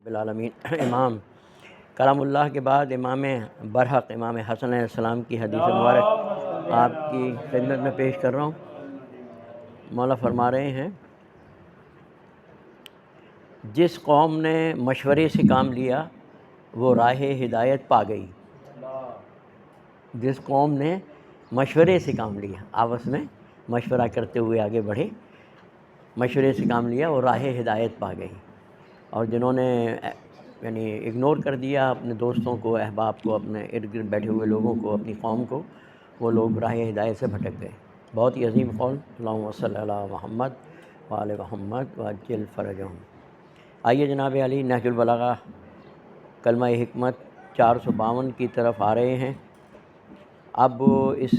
العالمین۔ امام کلام اللہ کے بعد امام برحق امام حسن علیہ السلام کی حدیث مبارک آپ کی خدمت میں پیش کر رہا ہوں۔ مولا فرما رہے ہیں، جس قوم نے مشورے سے کام لیا وہ راہ ہدایت پا گئی۔ جس قوم نے مشورے سے کام لیا، آپس میں مشورہ کرتے ہوئے آگے بڑھے، مشورے سے کام لیا وہ راہ ہدایت پا گئی، اور جنہوں نے یعنی اگنور کر دیا اپنے دوستوں کو، احباب کو، اپنے ارد گرد بیٹھے ہوئے لوگوں کو، اپنی قوم کو، وہ لوگ راہ ہدایت سے بھٹک گئے۔ بہت ہی عظیم قول، اللہم صلی علی محمد وآل محمد وعجل فرجہم۔ آئیے جناب علی، نہج البلاغہ کلمہ حکمت 452 کی طرف آ رہے ہیں۔ اب اس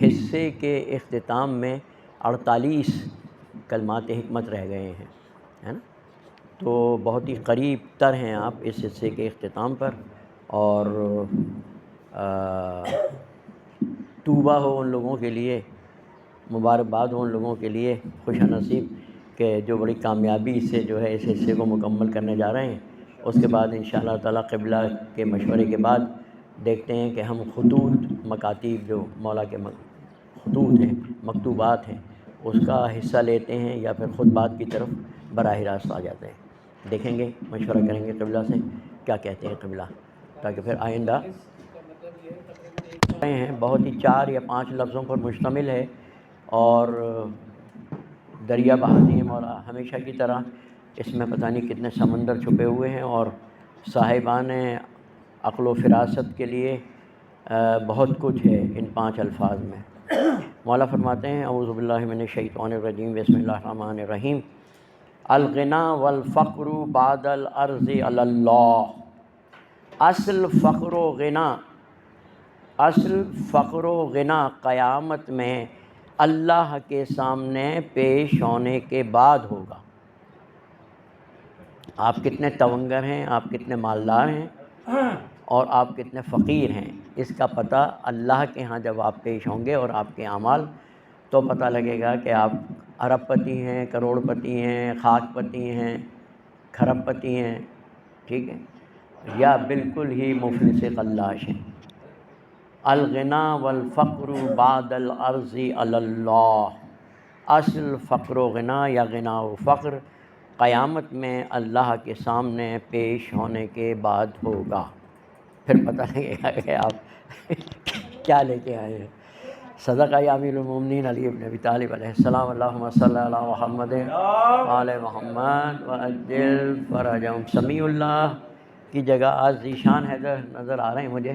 حصے کے اختتام میں 48 کلمات حکمت رہ گئے ہیں، ہے نا؟ تو بہت ہی قریب تر ہیں آپ اس حصے کے اختتام پر، اور توبہ ہو ان لوگوں کے لیے، مبارکباد ہو ان لوگوں کے لیے، خوش نصیب کہ جو بڑی کامیابی سے جو ہے اس حصے کو مکمل کرنے جا رہے ہیں۔ اس کے بعد انشاءاللہ تعالیٰ قبلہ کے مشورے کے بعد دیکھتے ہیں کہ ہم خطوط مکاتیب جو مولا کے خطوط ہیں، مکتوبات ہیں، اس کا حصہ لیتے ہیں یا پھر خود بات کی طرف براہ راست آ جاتے ہیں۔ دیکھیں گے، مشورہ کریں گے قبلہ سے کیا کہتے ہیں قبلہ، تاکہ پھر آئندہ ہیں۔ بہت ہی 4 یا 5 لفظوں پر مشتمل ہے، اور دریا بہاتی ہے مولا ہمیشہ کی طرح۔ اس میں پتہ نہیں کتنے سمندر چھپے ہوئے ہیں، اور صاحبان عقل و فراست کے لیے بہت کچھ ہے ان 5 الفاظ میں۔ مولا فرماتے ہیں، اعوذ باللہ من الشیطان الرجیم، بسم اللہ الرحمن الرحیم۔ الغنا والفقر بعد العرض علی اللہ۔ اصل فقر و غنا قیامت میں اللہ کے سامنے پیش ہونے کے بعد ہوگا۔ آپ کتنے تونگر ہیں، آپ کتنے مالدار ہیں، اور آپ کتنے فقیر ہیں، اس کا پتہ اللہ کے ہاں جب آپ پیش ہوں گے اور آپ کے اعمال، تو پتہ لگے گا کہ آپ ارب پتی ہیں، کروڑ پتی ہیں، خاک پتی ہیں، کھرب پتی ہیں، ٹھیک ہے، یا بالکل ہی مفلس قلاش ہیں۔ الغنا والفقر بعد العرض علی اللہ۔ اصل فقر و غنا یا غنا و فقر قیامت میں اللہ کے سامنے پیش ہونے کے بعد ہوگا، پھر پتہ لگے گا کہ آپ کیا لے کے آئے ہیں۔ صدقہ یا امیر المومنین علی بن ابی طالب علیہ السلام۔ اللہم صلی علی محمد وآل محمد وعجل فرجہم۔ سمیع اللہ کی جگہ آج ذیشان حیدر نظر آ رہے ہیں مجھے،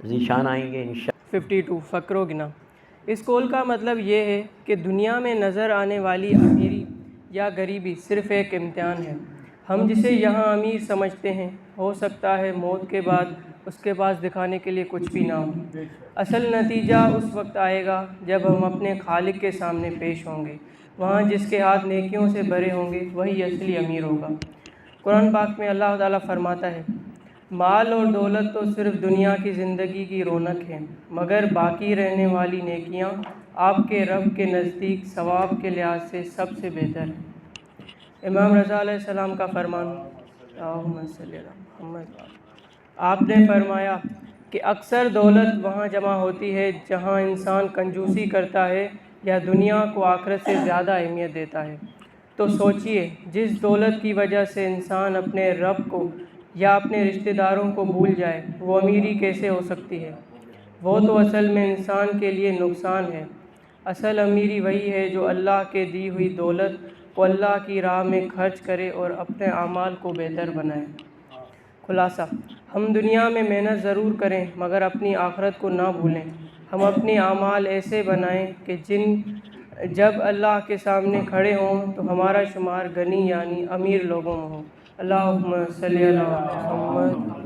ذیشان آئیں گے انشاءاللہ۔ 52 فقر و غنا۔ اس قول کا مطلب یہ ہے کہ دنیا میں نظر آنے والی امیری یا غریبی صرف ایک امتحان ہے۔ ہم جسے یہاں امیر سمجھتے ہیں، ہو سکتا ہے موت کے بعد اس کے پاس دکھانے کے لیے کچھ بھی نہ ہو۔ اصل نتیجہ اس وقت آئے گا جب ہم اپنے خالق کے سامنے پیش ہوں گے۔ وہاں جس کے ہاتھ نیکیوں سے بھرے ہوں گے وہی اصلی امیر ہوگا۔ قرآن پاک میں اللہ تعالیٰ فرماتا ہے، مال اور دولت تو صرف دنیا کی زندگی کی رونق ہے، مگر باقی رہنے والی نیکیاں آپ کے رب کے نزدیک ثواب کے لحاظ سے سب سے بہتر ہیں۔ امام رضا علیہ السلام کا فرمان، اللہم صلی علی محمد، آپ نے فرمایا کہ اکثر دولت وہاں جمع ہوتی ہے جہاں انسان کنجوسی کرتا ہے یا دنیا کو آخرت سے زیادہ اہمیت دیتا ہے۔ تو سوچئے، جس دولت کی وجہ سے انسان اپنے رب کو یا اپنے رشتہ داروں کو بھول جائے، وہ امیری کیسے ہو سکتی ہے؟ وہ تو اصل میں انسان کے لیے نقصان ہے۔ اصل امیری وہی ہے جو اللہ کے دی ہوئی دولت کو اللہ کی راہ میں خرچ کرے اور اپنے اعمال کو بہتر بنائے۔ خلاصہ، ہم دنیا میں محنت ضرور کریں مگر اپنی آخرت کو نہ بھولیں۔ ہم اپنے اعمال ایسے بنائیں کہ جب اللہ کے سامنے کھڑے ہوں تو ہمارا شمار غنی یعنی امیر لوگوں میں ہو۔ اللہم صلی علی محمد